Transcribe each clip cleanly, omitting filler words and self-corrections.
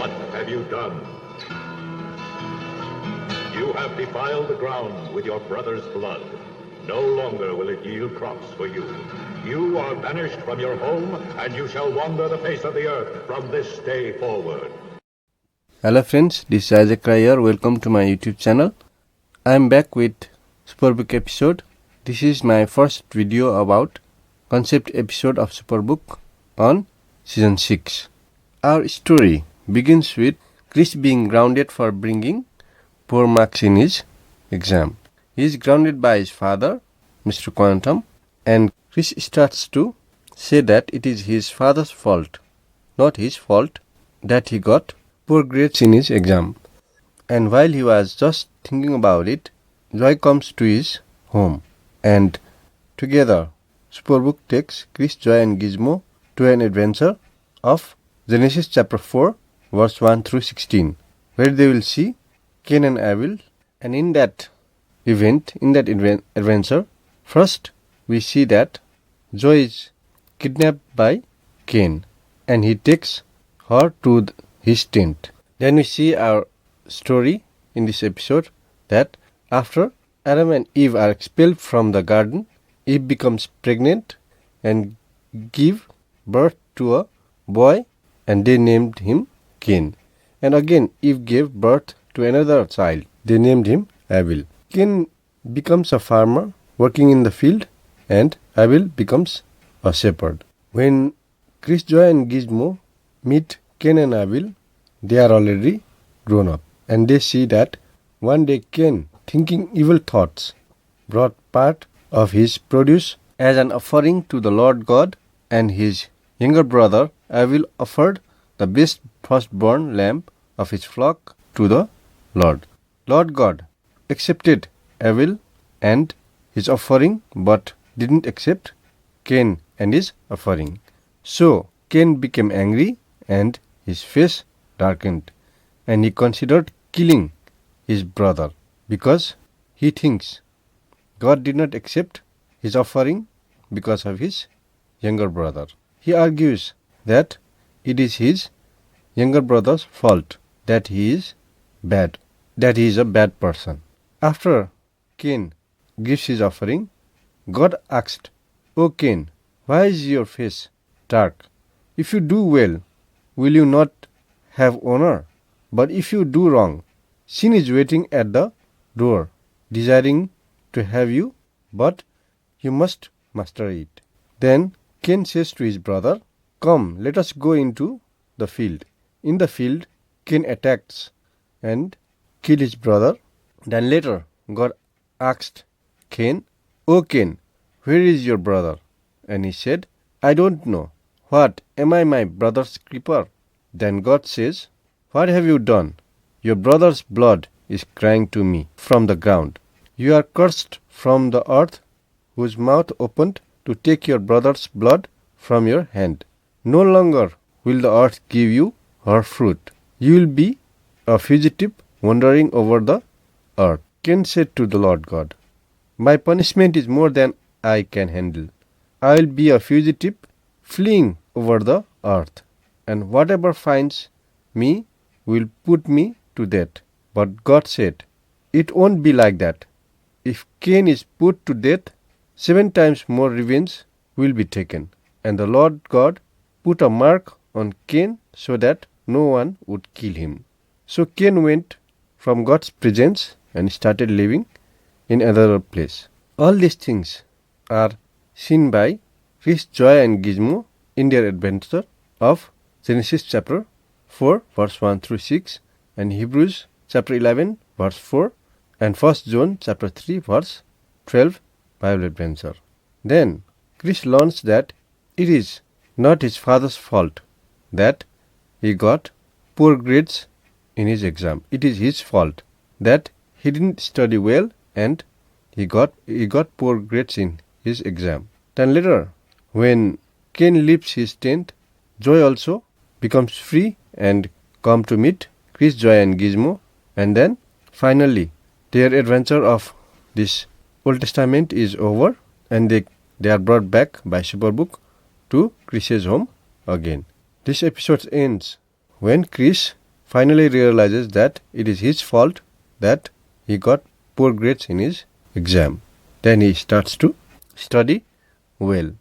What have you done? You have defiled the ground with your brother's blood. No longer will it yield crops for you. You are banished from your home, and you shall wander the face of the earth from this day forward. Hello friends, this is Isaac here. Welcome to my YouTube channel. I am back with Superbook episode. This is my first video about concept episode of Superbook on season 6. Our story begins with Chris being grounded for bringing poor marks in his exam. He is grounded by his father, Mr. Quantum, and Chris starts to say that it is his father's fault, not his fault, that he got poor grades in his exam. And while he was just thinking about it, Joy comes to his home, and together Superbook takes Chris, Joy and Gizmo to an adventure of Genesis chapter 4 verse 1 through 16, where they will see Cain and Abel. And in that adventure, first we see that Joy is kidnapped by Cain and he takes her to his tent. Then we see our story in this episode that after Adam and Eve are expelled from the garden, Eve becomes pregnant and give birth to a boy, and they named him Cain. And again Eve gave birth to another child. They named him Abel. Cain becomes a farmer working in the field, and Abel becomes a shepherd. When Chris, Joy and Gizmo meet Cain and Abel, they are already grown up, and they see that one day Cain, thinking evil thoughts, brought part of his produce as an offering to the Lord God, and his younger brother Abel offered the best firstborn lamb of his flock to the Lord. Lord God accepted Abel and his offering, but didn't accept Cain and his offering. So Cain became angry and his face darkened, and he considered killing his brother because he thinks God did not accept his offering because of his younger brother. He argues that it is his younger brother's fault that he is a bad person. After Cain gives his offering, God asked, "O Cain, why is your face dark? If you do well, will you not have honor? But if you do wrong, sin is waiting at the door, desiring to have you, but you must master it." Then Cain says to his brother, "Come, let us go into the field." In the field, Cain attacks and kills his brother. Then later, God asked Cain, "O Cain, where is your brother?" And he said, "I don't know. What, am I my brother's keeper?" Then God says, "What have you done? Your brother's blood is crying to me from the ground. You are cursed from the earth, whose mouth opened to take your brother's blood from your hand. No longer will the earth give you her fruit. You will be a fugitive wandering over the earth." Cain said to the Lord God, "My punishment is more than I can handle. I will be a fugitive fleeing over the earth, and whatever finds me will put me to death." But God said, "It won't be like that. If Cain is put to death, 7 times more revenge will be taken." And the Lord God put a mark on Cain so that no one would kill him. So Cain went from God's presence and started living in another place. All these things are seen by Chris, Joy and Gizmo in their adventure of Genesis chapter 4 verse 1 through 6 and Hebrews chapter 11 verse 4 and 1 John chapter 3 verse 12 Bible adventure. Then Chris learns that it is not his father's fault that he got poor grades in his exam. It is his fault that he didn't study well and he got poor grades in his exam. Then later, when Cain leaves his tent, Joy also becomes free and come to meet Chris, Joy and Gizmo. And then finally their adventure of this Old Testament is over and they are brought back by Superbook to Chris's home again. This episode ends when Chris finally realizes that it is his fault that he got poor grades in his exam. Then he starts to study well.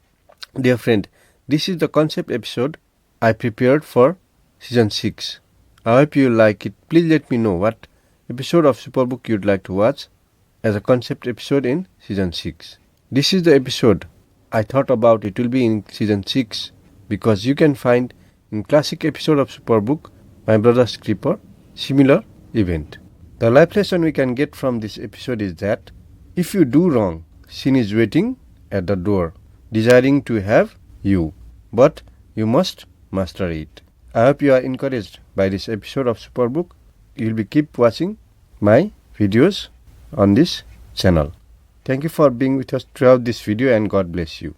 Dear friend, this is the concept episode I prepared for season 6. I hope you like it. Please let me know what episode of Superbook you'd like to watch as a concept episode in season 6. This is the episode I thought about it will be in season 6 because you can find in classic episode of Superbook, My Brother's Creeper, similar event. The life lesson we can get from this episode is that if you do wrong, sin is waiting at the door, desiring to have you, but you must master it. I hope you are encouraged by this episode of Superbook. You will be keep watching my videos on this channel. Thank you for being with us throughout this video and God bless you.